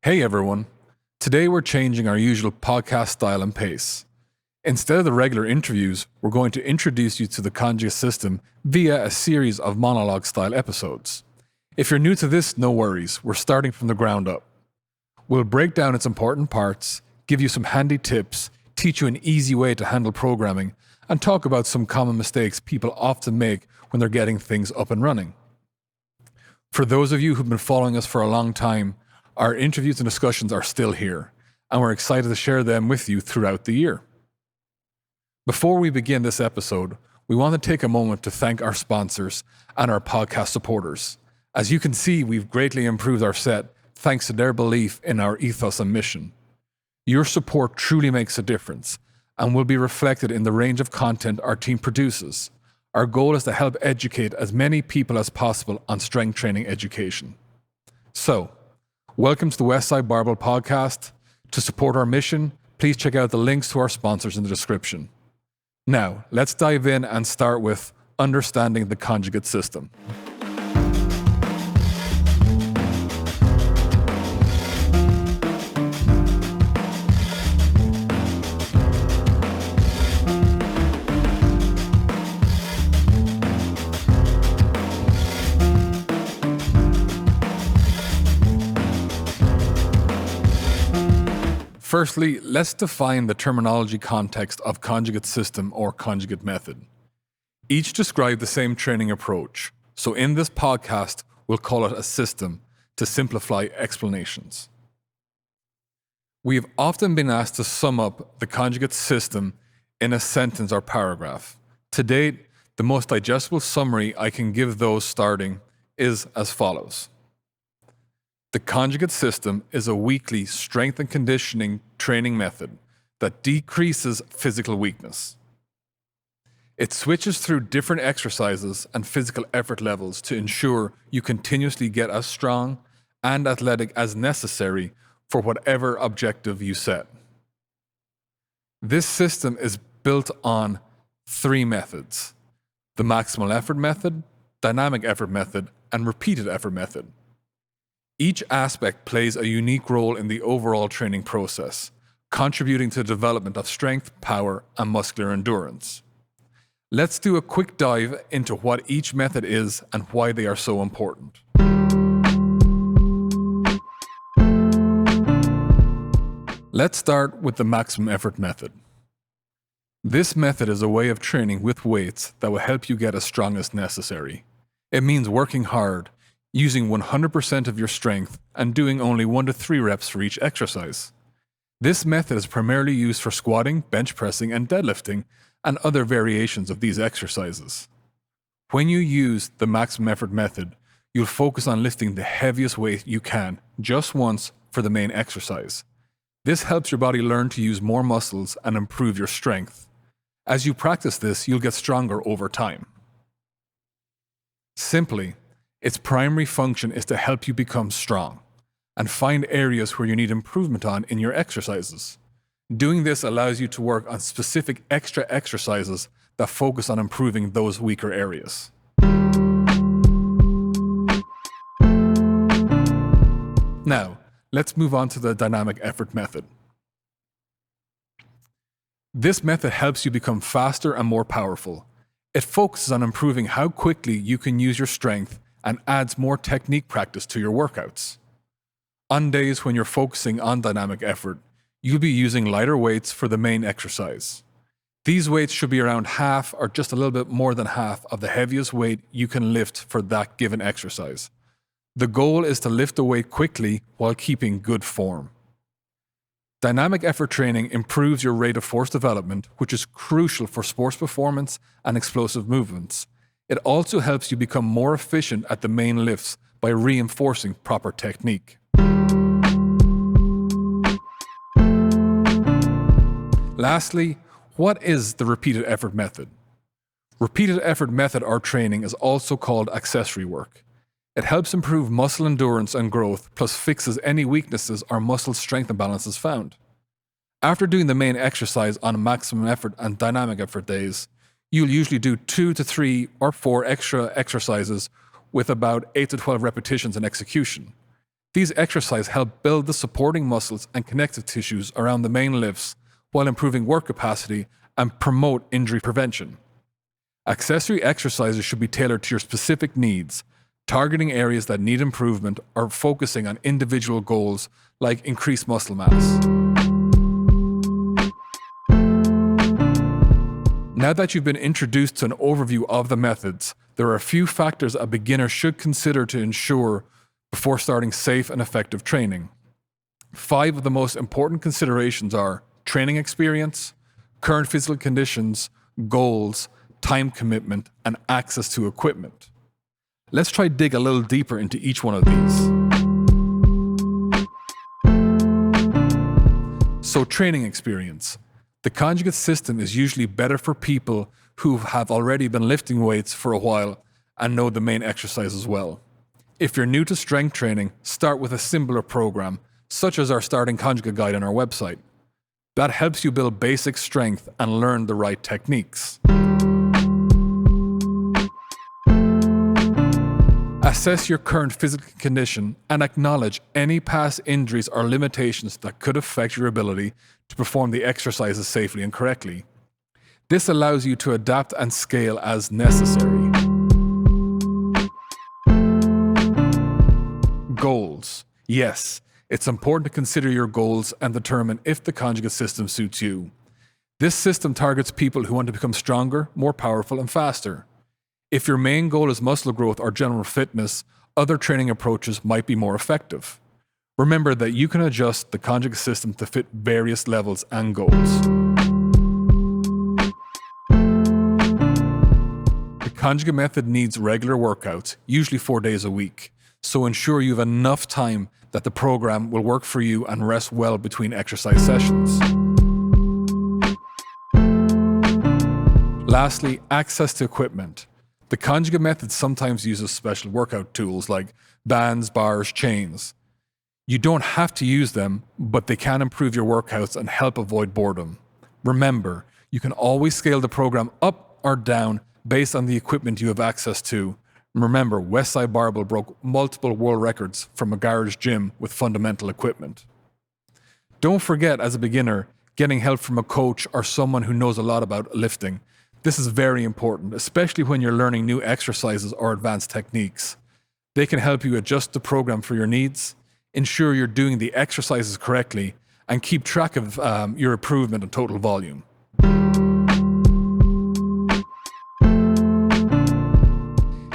Hey everyone. Today we're changing our usual podcast style and pace. Instead of the regular interviews, we're going to introduce you to the Conjugate System via a series of monologue style episodes. If you're new to this, no worries, we're starting from the ground up. We'll break down its important parts, give you some handy tips, teach you an easy way to handle programming, and talk about some common mistakes people often make when they're getting things up and running. For those of you who've been following us for a long time, our interviews and discussions are still here, and we're excited to share them with you throughout the year. Before we begin this episode, we want to take a moment to thank our sponsors and our podcast supporters. As you can see, we've greatly improved our set thanks to their belief in our ethos and mission. Your support truly makes a difference and will be reflected in the range of content our team produces. Our goal is to help educate as many people as possible on strength training education. So, welcome to the Westside Barbell Podcast. To support our mission, please check out the links to our sponsors in the description. Now, let's dive in and start with understanding the conjugate system. Firstly, let's define the terminology context of conjugate system or conjugate method. Each describe the same training approach, so in this podcast, we'll call it a system to simplify explanations. We have often been asked to sum up the conjugate system in a sentence or paragraph. To date, the most digestible summary I can give those starting is as follows. The conjugate system is a weekly strength and conditioning training method that decreases physical weakness. It switches through different exercises and physical effort levels to ensure you continuously get as strong and athletic as necessary for whatever objective you set. This system is built on 3 methods: the maximal effort method, dynamic effort method, and repeated effort method. Each aspect plays a unique role in the overall training process, contributing to the development of strength, power, and muscular endurance. Let's do a quick dive into what each method is and why they are so important. Let's start with the maximum effort method. This method is a way of training with weights that will help you get as strong as necessary. It means working hard, using 100% of your strength and doing only 1 to 3 reps for each exercise. This method is primarily used for squatting, bench pressing, and deadlifting, and other variations of these exercises. When you use the maximum effort method, you'll focus on lifting the heaviest weight you can just once for the main exercise. This helps your body learn to use more muscles and improve your strength. As you practice this, you'll get stronger over time. Simply, its primary function is to help you become strong and find areas where you need improvement on in your exercises. Doing this allows you to work on specific extra exercises that focus on improving those weaker areas. Now, let's move on to the dynamic effort method. This method helps you become faster and more powerful. It focuses on improving how quickly you can use your strength and adds more technique practice to your workouts. On days when you're focusing on dynamic effort, you'll be using lighter weights for the main exercise. These weights should be around half or just a little bit more than half of the heaviest weight you can lift for that given exercise. The goal is to lift the weight quickly while keeping good form. Dynamic effort training improves your rate of force development, which is crucial for sports performance and explosive movements. It also helps you become more efficient at the main lifts by reinforcing proper technique. Lastly, what is the repeated effort method? Repeated effort method or training is also called accessory work. It helps improve muscle endurance and growth, plus fixes any weaknesses or muscle strength imbalances found. After doing the main exercise on maximum effort and dynamic effort days, you'll usually do 2 to 3 or 4 extra exercises with about 8 to 12 repetitions in execution. These exercises help build the supporting muscles and connective tissues around the main lifts while improving work capacity and promote injury prevention. Accessory exercises should be tailored to your specific needs, targeting areas that need improvement or focusing on individual goals like increased muscle mass. Now that you've been introduced to an overview of the methods, there are a few factors a beginner should consider to ensure before starting safe and effective training. 5 of the most important considerations are training experience, current physical conditions, goals, time commitment, and access to equipment. Let's try dig a little deeper into each one of these. So, training experience. The conjugate system is usually better for people who have already been lifting weights for a while and know the main exercises well. If you're new to strength training, start with a simpler program, such as our starting conjugate guide on our website. That helps you build basic strength and learn the right techniques. Assess your current physical condition and acknowledge any past injuries or limitations that could affect your ability to perform the exercises safely and correctly. This allows you to adapt and scale as necessary. Goals. Yes, it's important to consider your goals and determine if the conjugate system suits you. This system targets people who want to become stronger, more powerful, and faster. If your main goal is muscle growth or general fitness, other training approaches might be more effective. Remember that you can adjust the conjugate system to fit various levels and goals. The conjugate method needs regular workouts, usually 4 days a week, so ensure you have enough time that the program will work for you and rest well between exercise sessions. Lastly, access to equipment. The conjugate method sometimes uses special workout tools like bands, bars, chains. You don't have to use them, but they can improve your workouts and help avoid boredom. Remember, you can always scale the program up or down based on the equipment you have access to. Remember, Westside Barbell broke multiple world records from a garage gym with fundamental equipment. Don't forget, as a beginner, getting help from a coach or someone who knows a lot about lifting. This is very important, especially when you're learning new exercises or advanced techniques. They can help you adjust the program for your needs, ensure you're doing the exercises correctly, and keep track of your improvement and total volume.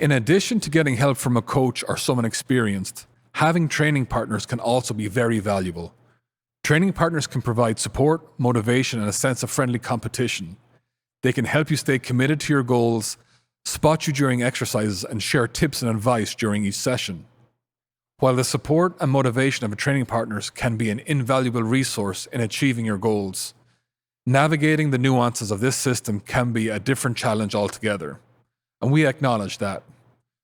In addition to getting help from a coach or someone experienced, having training partners can also be very valuable. Training partners can provide support, motivation, and a sense of friendly competition. They can help you stay committed to your goals, spot you during exercises, and share tips and advice during each session. While the support and motivation of training partners can be an invaluable resource in achieving your goals, navigating the nuances of this system can be a different challenge altogether, and we acknowledge that.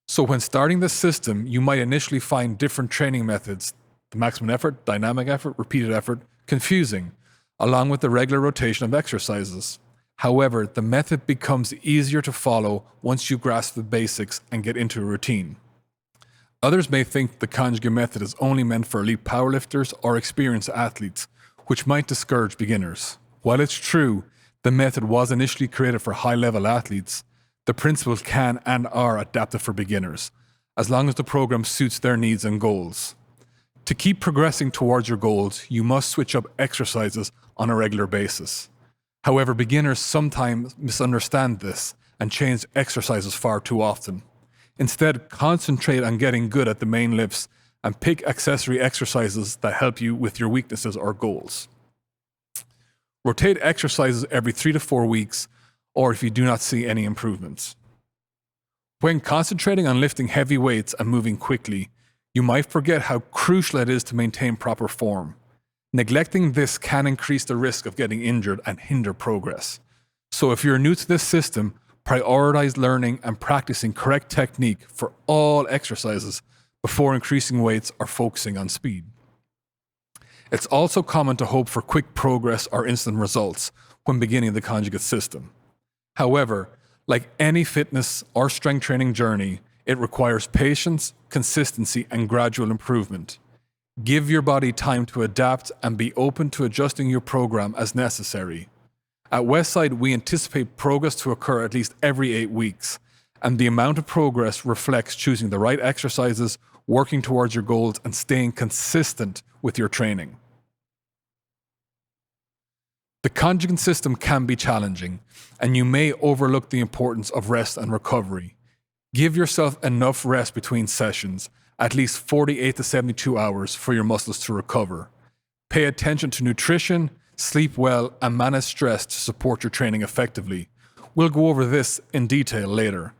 So when starting this system, you might initially find different training methods, the maximum effort, dynamic effort, repeated effort, confusing, along with the regular rotation of exercises. However, the method becomes easier to follow once you grasp the basics and get into a routine. Others may think the conjugate method is only meant for elite powerlifters or experienced athletes, which might discourage beginners. While it's true, the method was initially created for high-level athletes, the principles can and are adapted for beginners, as long as the program suits their needs and goals. To keep progressing towards your goals, you must switch up exercises on a regular basis. However, beginners sometimes misunderstand this and change exercises far too often. Instead, concentrate on getting good at the main lifts and pick accessory exercises that help you with your weaknesses or goals. Rotate exercises every 3 to 4 weeks, or if you do not see any improvements. When concentrating on lifting heavy weights and moving quickly, you might forget how crucial it is to maintain proper form. Neglecting this can increase the risk of getting injured and hinder progress. So if you're new to this system, prioritize learning and practicing correct technique for all exercises before increasing weights or focusing on speed. It's also common to hope for quick progress or instant results when beginning the conjugate system. However, like any fitness or strength training journey, it requires patience, consistency, and gradual improvement. Give your body time to adapt and be open to adjusting your program as necessary. At Westside, we anticipate progress to occur at least every 8 weeks, and the amount of progress reflects choosing the right exercises, working towards your goals, and staying consistent with your training. The conjugate system can be challenging, and you may overlook the importance of rest and recovery. Give yourself enough rest between sessions, at least 48 to 72 hours for your muscles to recover. Pay attention to nutrition, sleep well, and manage stress to support your training effectively. We'll go over this in detail later.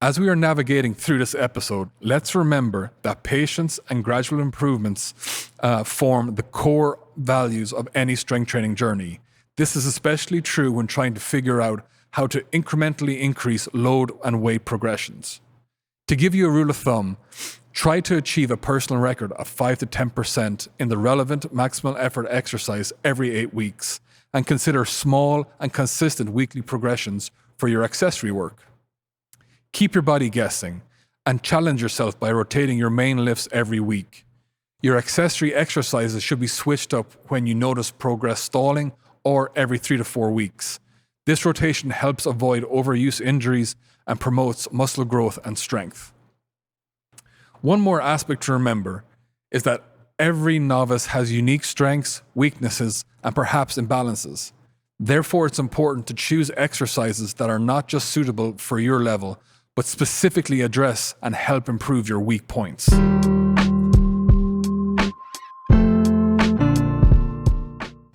As we are navigating through this episode, let's remember that patience and gradual improvements form the core values of any strength training journey. This is especially true when trying to figure out how to incrementally increase load and weight progressions. To give you a rule of thumb, try to achieve a personal record of 5 to 10% in the relevant maximal effort exercise every 8 weeks, and consider small and consistent weekly progressions for your accessory work. Keep your body guessing and challenge yourself by rotating your main lifts every week. Your accessory exercises should be switched up when you notice progress stalling or every 3 to 4 weeks. This rotation helps avoid overuse injuries and promotes muscle growth and strength. One more aspect to remember is that every novice has unique strengths, weaknesses, and perhaps imbalances. Therefore, it's important to choose exercises that are not just suitable for your level, but specifically address and help improve your weak points.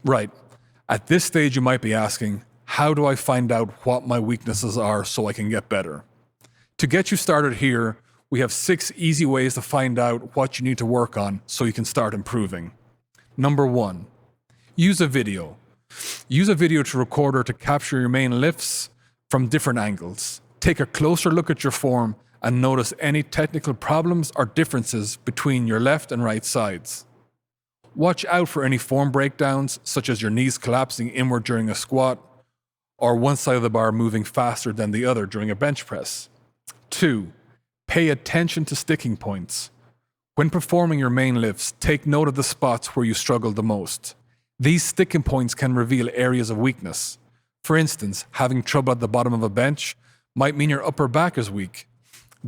Right. At this stage, you might be asking, how do I find out what my weaknesses are so I can get better? To get you started here, we have 6 easy ways to find out what you need to work on so you can start improving. Number 1, use a video. Use a video to record or to capture your main lifts from different angles. Take a closer look at your form and notice any technical problems or differences between your left and right sides. Watch out for any form breakdowns, such as your knees collapsing inward during a squat, or one side of the bar moving faster than the other during a bench press. 2, pay attention to sticking points. When performing your main lifts, take note of the spots where you struggle the most. These sticking points can reveal areas of weakness. For instance, having trouble at the bottom of a bench might mean your upper back is weak.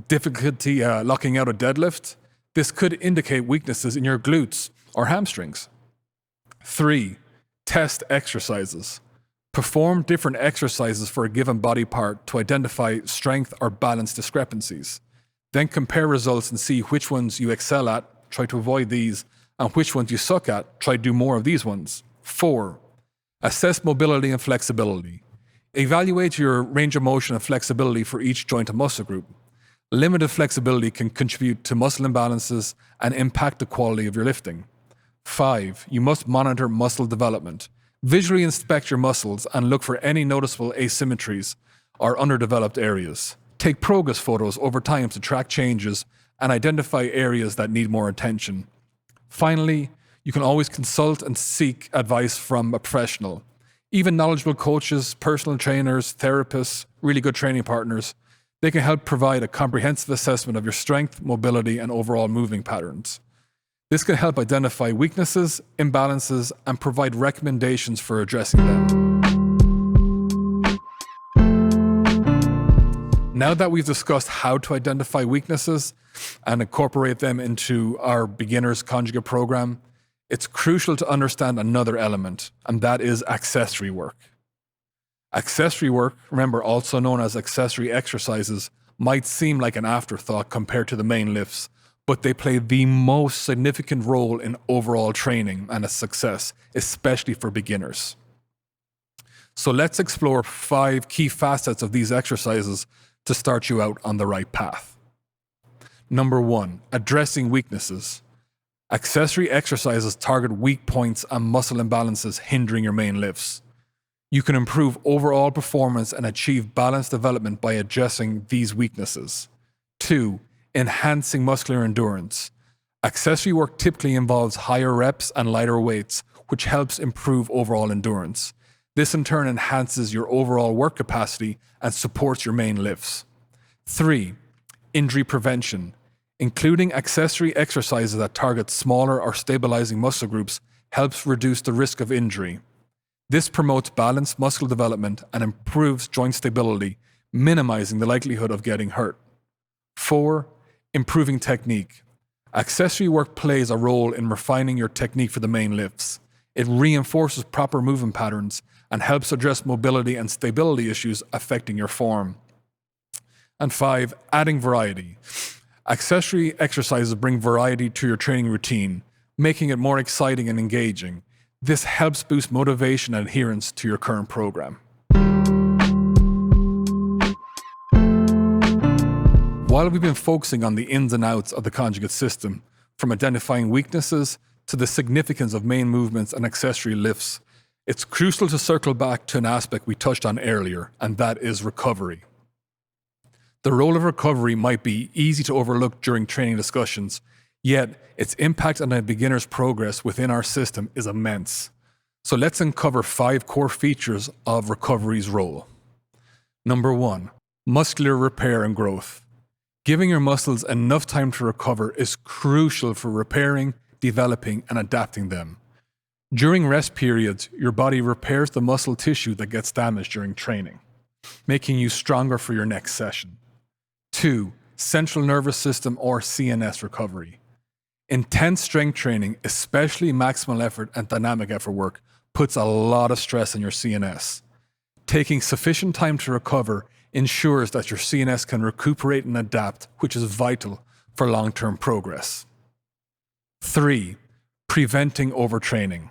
Difficulty locking out a deadlift? This could indicate weaknesses in your glutes or hamstrings. 3, test exercises. Perform different exercises for a given body part to identify strength or balance discrepancies. Then compare results and see which ones you excel at, try to avoid these, and which ones you suck at, try to do more of these ones. 4, assess mobility and flexibility. Evaluate your range of motion and flexibility for each joint and muscle group. Limited flexibility can contribute to muscle imbalances and impact the quality of your lifting. 5, you must monitor muscle development. Visually inspect your muscles and look for any noticeable asymmetries or underdeveloped areas. Take progress photos over time to track changes and identify areas that need more attention. Finally, you can always consult and seek advice from a professional. Even knowledgeable coaches, personal trainers, therapists, really good training partners, they can help provide a comprehensive assessment of your strength, mobility, and overall moving patterns. This can help identify weaknesses, imbalances, and provide recommendations for addressing them. Now that we've discussed how to identify weaknesses and incorporate them into our beginner's conjugate program, it's crucial to understand another element, and that is accessory work. Accessory work, remember also known as accessory exercises, might seem like an afterthought compared to the main lifts, but they play the most significant role in overall training and its success, especially for beginners. So let's explore 5 key facets of these exercises to start you out on the right path. Number 1, addressing weaknesses. Accessory exercises target weak points and muscle imbalances hindering your main lifts. You can improve overall performance and achieve balanced development by addressing these weaknesses. 2, enhancing muscular endurance. Accessory work typically involves higher reps and lighter weights, which helps improve overall endurance. This in turn enhances your overall work capacity and supports your main lifts. 3, injury prevention. Including accessory exercises that target smaller or stabilizing muscle groups helps reduce the risk of injury. This promotes balanced muscle development and improves joint stability, minimizing the likelihood of getting hurt. 4. Improving technique. Accessory work plays a role in refining your technique for the main lifts. It reinforces proper movement patterns and helps address mobility and stability issues affecting your form. And 5. Adding variety. Accessory exercises bring variety to your training routine, making it more exciting and engaging. This helps boost motivation and adherence to your current program. While we've been focusing on the ins and outs of the conjugate system, from identifying weaknesses to the significance of main movements and accessory lifts, it's crucial to circle back to an aspect we touched on earlier, and that is recovery. The role of recovery might be easy to overlook during training discussions, yet its impact on a beginner's progress within our system is immense. So let's uncover 5 core features of recovery's role. Number 1, muscular repair and growth. Giving your muscles enough time to recover is crucial for repairing, developing, and adapting them. During rest periods, your body repairs the muscle tissue that gets damaged during training, making you stronger for your next session. 2. Central nervous system or CNS recovery. Intense strength training, especially maximal effort and dynamic effort work, puts a lot of stress on your CNS. Taking sufficient time to recover ensures that your CNS can recuperate and adapt, which is vital for long-term progress. 3. Preventing overtraining.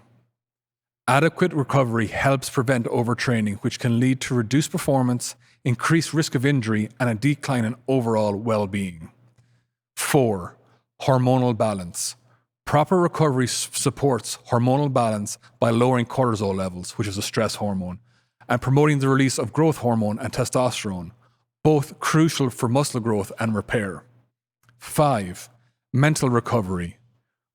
Adequate recovery helps prevent overtraining, which can lead to reduced performance, increased risk of injury, and a decline in overall well-being. 4. Hormonal balance. Proper recovery supports hormonal balance by lowering cortisol levels, which is a stress hormone, and promoting the release of growth hormone and testosterone, both crucial for muscle growth and repair. 5. Mental recovery.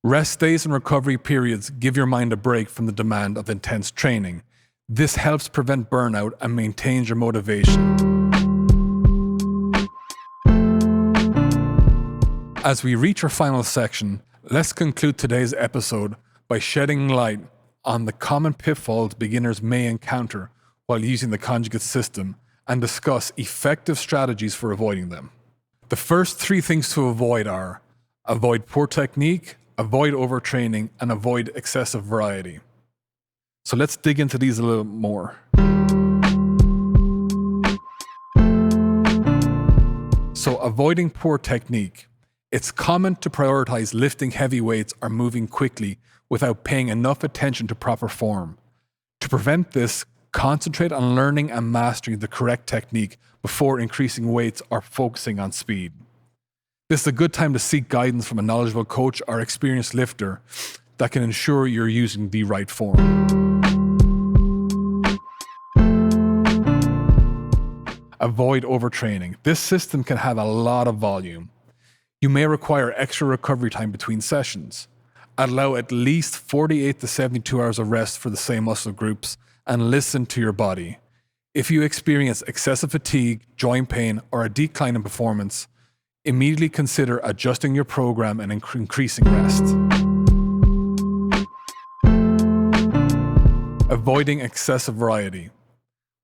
Rest days and recovery periods give your mind a break from the demand of intense training. This helps prevent burnout and maintains your motivation. As we reach our final section, let's conclude today's episode by shedding light on the common pitfalls beginners may encounter while using the conjugate system and discuss effective strategies for avoiding them. The first 3 things to avoid are: avoid poor technique, avoid overtraining, and avoid excessive variety. So let's dig into these a little more. So avoiding poor technique. It's common to prioritize lifting heavy weights or moving quickly without paying enough attention to proper form. To prevent this, concentrate on learning and mastering the correct technique before increasing weights or focusing on speed. This is a good time to seek guidance from a knowledgeable coach or experienced lifter that can ensure you're using the right form. Avoid overtraining. This system can have a lot of volume. You may require extra recovery time between sessions. Allow at least 48 to 72 hours of rest for the same muscle groups and listen to your body. If you experience excessive fatigue, joint pain, or a decline in performance, immediately consider adjusting your program and increasing rest. Avoiding excessive variety.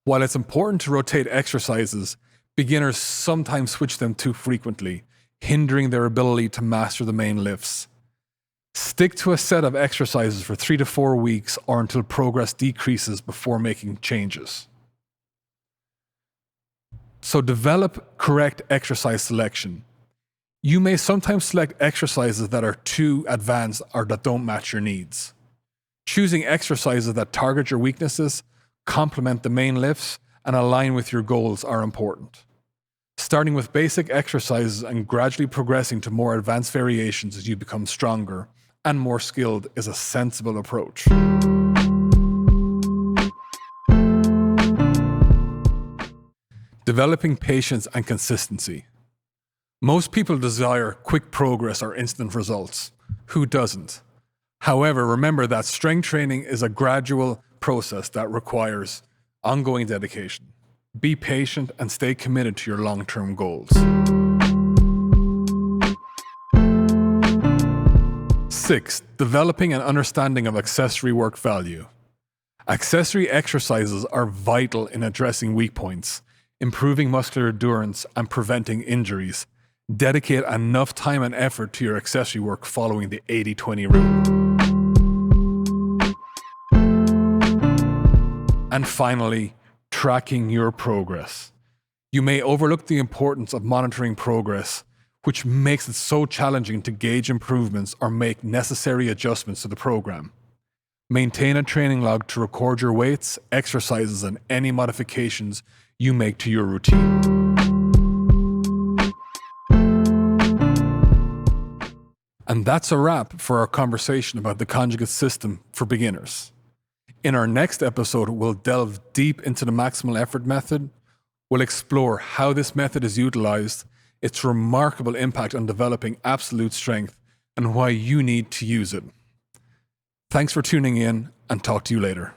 While it's important to rotate exercises, beginners sometimes switch them too frequently, hindering their ability to master the main lifts. Stick to a set of exercises for 3 to 4 weeks or until progress decreases before making changes. So develop correct exercise selection. You may sometimes select exercises that are too advanced or that don't match your needs. Choosing exercises that target your weaknesses, complement the main lifts, and align with your goals are important. Starting with basic exercises and gradually progressing to more advanced variations as you become stronger and more skilled is a sensible approach. Developing patience and consistency. Most people desire quick progress or instant results. Who doesn't? However, remember that strength training is a gradual process that requires ongoing dedication. Be patient and stay committed to your long-term goals. 6. Developing an understanding of accessory work value. Accessory exercises are vital in addressing weak points, improving muscular endurance, and preventing injuries. Dedicate enough time and effort to your accessory work following the 80-20 rule. And finally, tracking your progress. You may overlook the importance of monitoring progress, which makes it so challenging to gauge improvements or make necessary adjustments to the program. Maintain a training log to record your weights, exercises, and any modifications you make to your routine. And that's a wrap for our conversation about the conjugate system for beginners. In our next episode, we'll delve deep into the maximal effort method. We'll explore how this method is utilized, its remarkable impact on developing absolute strength, and why you need to use it. Thanks for tuning in, and talk to you later.